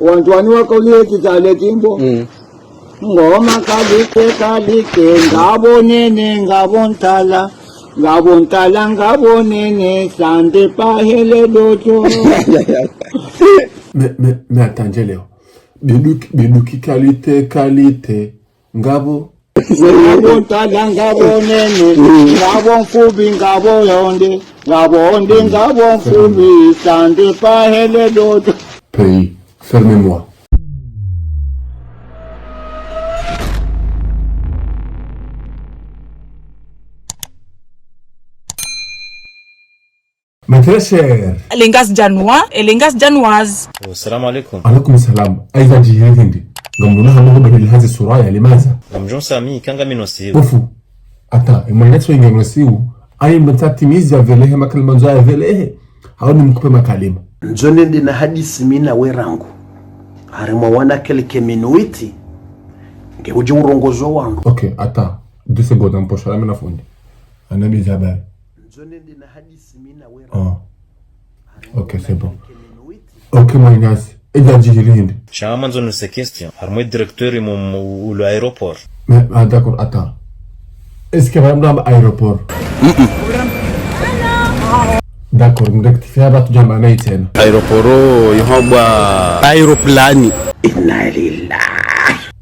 Wantwani wakalie kitale kimbo. Ngoma kalike ngabo nene sande pahele dojo. Mais attends, Léo. Biduki qualité ngabo nene ngabo mfubi ngabo yonde ngabo mfubi sande pahele dojo. Pays, fermez-moi. Ma très chère. Elengas Janois, Elengas Janoise. Assalamu alaikum. Alaikum salam. Aïza jihindi. Gamuna hamu badili hazi suraya limaza. Gamjon Sami kanga minosiu. Bofu. Ata, imanetso ingenosiu. Ayi mtatimizi ya velehe makalimanzo ya velehe. Haoni mkupe makalima. Nzonende na hadisi mina werangu. Harimo wana keleke minuiti. Nge uji urongozo wangu. Okay, ata. 2 secondes mposha la mina fundi. Anabi zabari. Nzonende na hadisi mina werangu. Oh. Ok, c'est bon. Ok, Moïnas. Et Djihindi. Chama nzo nuse question. Harmo directeur ou l'aéroport. Mais, ah, d'accord, attends. Est-ce qu'il y a un aéroport? D'accord, on rectifie à battre Jamba Naïtien. Aéroporo, yohamba aéroplane. Inna lillah.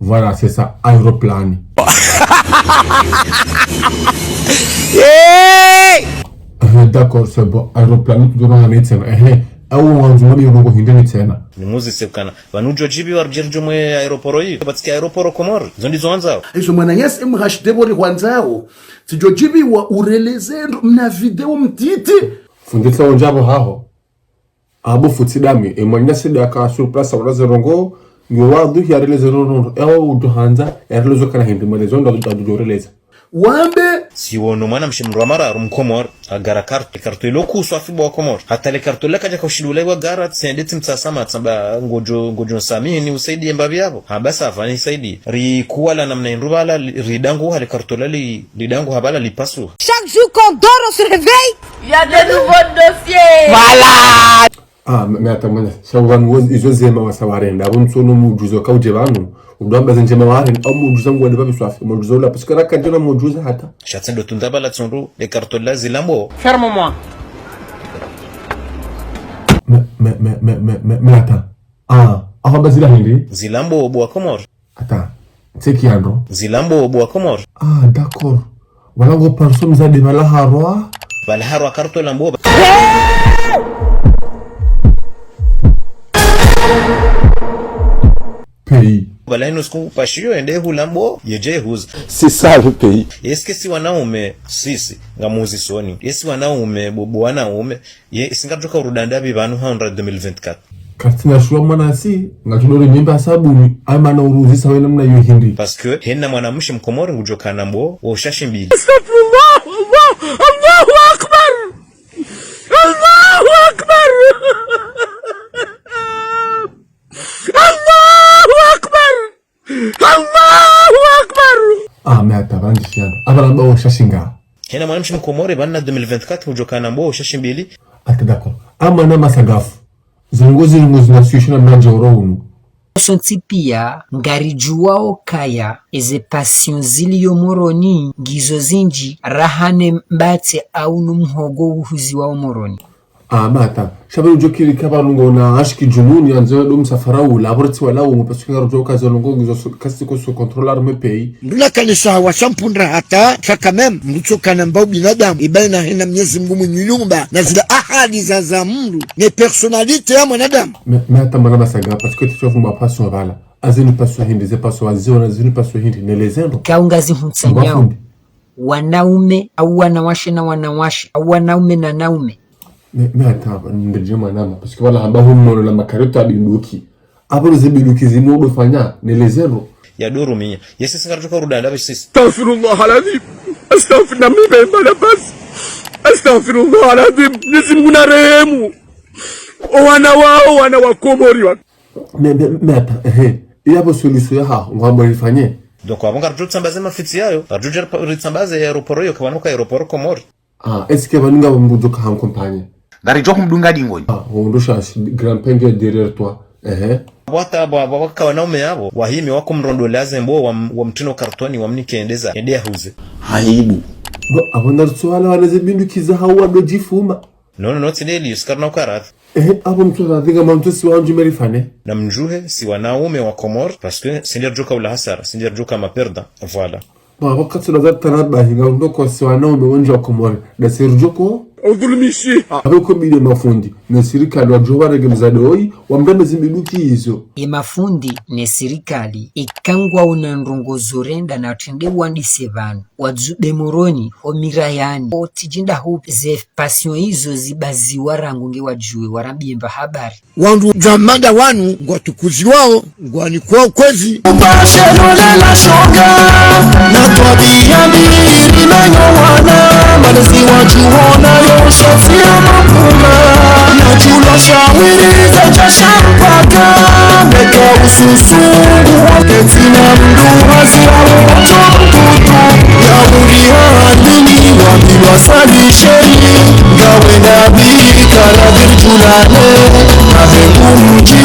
Voilà, c'est ça, aéroplane. D'accord, c'est bon, aéroplane, tu dois en Naïtien. Au on dit que on hindi Naïtien. Ni muzi sekana. Vanujo jibi warjirjo mwe aéroporo yi. Batiki aéroporo Komoro. Zondi zonzao. Iso mwana yes imhashdebo ri kwanzao. Sijo jibi wa ureleze mna video mtiti. Fundisa onjabo haho. Abo futidami e mwanya sida ka sur place walaze rongo ngo wadu ya releze rongo ewa uduhanza erelezo kana hindi mwelezo ndo releze. Wambe si wono mwana mshimru mara rum Komor agara karto iloku swafi bo Komor hata le karto la kaja kushilule wa gara tsendeti mtsasama tsamba ngojo Sami ni usaidi mbabi yabo habasa afani saidi ri kuwala namna indubala ridangu hale karto la lidangu habala lipasu. Chaque jour qu'on dort on se réveille, il y a de nouveaux dossiers. Voilà. Ah, mais attends, shawan was izozema wasawarenda abunsono mujuzo kauje banu udamba zenjema waren au mujuzo ngwande babi swafi mujuzo la parce que la kanjona mujuzo hata Chatsendo tundaba la tsonro le karto la zilambo. Ferme-moi. Mais attends. Ah, bazila hindi Zilambo bo Komor. Attends. C'est qui andro Zilambo bo Komor. Ah, d'accord. Voilà go personne za de bala harwa Bala harwa karto lambo. pays. Bala inosku pashio ende hulambo yeje huz. C'est ça le pays. Est-ce que si wanaume sisi ngamuzi soni. Yesi wanaume bobo wanaume singajoka urudanda bibanu 2024. Katina shua mwanasi ngatulori mimba sabuni ama na uruzisa wena mna yu hindi Parce que henna mwanamushi mkomori ngujoka nambo wa ushashi mbili. Astaghfirullah, Allahu Akbar. Allahu Akbar. Allahu Akbar. Allahu Akbar. Ah, mais attends, bandi shiano abala mba ushashinga Henna mwanamushi mkomori bana 2024 ngujoka nambo wa ushashi mbili. Ata d'accord. Ama na masagafu Zilongozi na situation na njoro unu. Sonti pia ngarijuwao kaya eze passion ziliyo moroni gizo zinji rahane mbate au numhogo uhuzi wao moroni. Ah, mata. Shabaru jokiri kabanungo na ashki jununi anzo dum safarau laborati wala umu parce que ngarojoka zolongo gizo kasi ko so contrôler me pays. Nduna kanisa wa shampundra hata shaka mem mluchoka na mbao binadamu ibaina hena Mwenyezi Mungu mnyumba na zile ahadi za Mungu ni personality ya mwanadamu. Mais attends mana basaga parce que tu trouves ma passion vala. Azini passion hindi ze passion azini azini passion hindi ne lezendo. Kaungazi hunsanyao. Wanaume au wanawashe na wanawashe au wanaume na naume. Mais attends, ndije mwanama parce que voilà hamba humo la makarito abiduki. Aboro zibiduki zinodo fanya ne lezendo. Ya duru minya. Yesi singajoka urudanda bishisi. Astaghfirullah alazim. Astaghfirullah mimi bala bas. Astaghfirullah alazim. Mwenyezi Mungu na rehemu. Wana wa Komori wa. Mais attends, il y a pas solution ya ngwambo ifanye. Donc avant garjo tsambaze mafiti yayo, garjo ritsambaze aeroporo yo kabanuka aeroporo Komori. Ah, est-ce que vanunga mbuduka en compagnie? Gari joku mdunga dingoni. Ah, on recherche grand penge derrière toi. wata waka wanaume yabo wahimi wako mrondo lazembo wa mtino kartoni wa mnikendeza endea huze haibu abona swala wanazibindukiza hawa dojifuma no tineli uskarna ukarat abo mtu radhiga mamtu si wanju merifane na mjuhe si wanaume wa Komor parce que sindir joka ula hasara sindir joka maperda voilà wakati tunazata tanabahi ngaundo kwa si wanaume wanju wa Komor da sirjoko udhulumishi abeko bile mafundi na serikali wajoba regemza doi wamdame zimbiduki hizo mafundi ne serikali ikangwa unandrongo zorenda na tende wandise vanu wadzube moroni omirayani otijinda hope ze passion hizo zibazi warangu nge wajue warabimba habari wandu jamada wanu ngwatukuzi wao ngwani kwa kwezi Bashelolela shoga na tabia mbili menyowana malezi wajuona yoshofia mapuma na chulo shawiri za jashampaka meka ususungu waketina mdu haziawo mtoto ya uriha andini wambilwa salisheni gawe nabi kala virtulale na vengu mji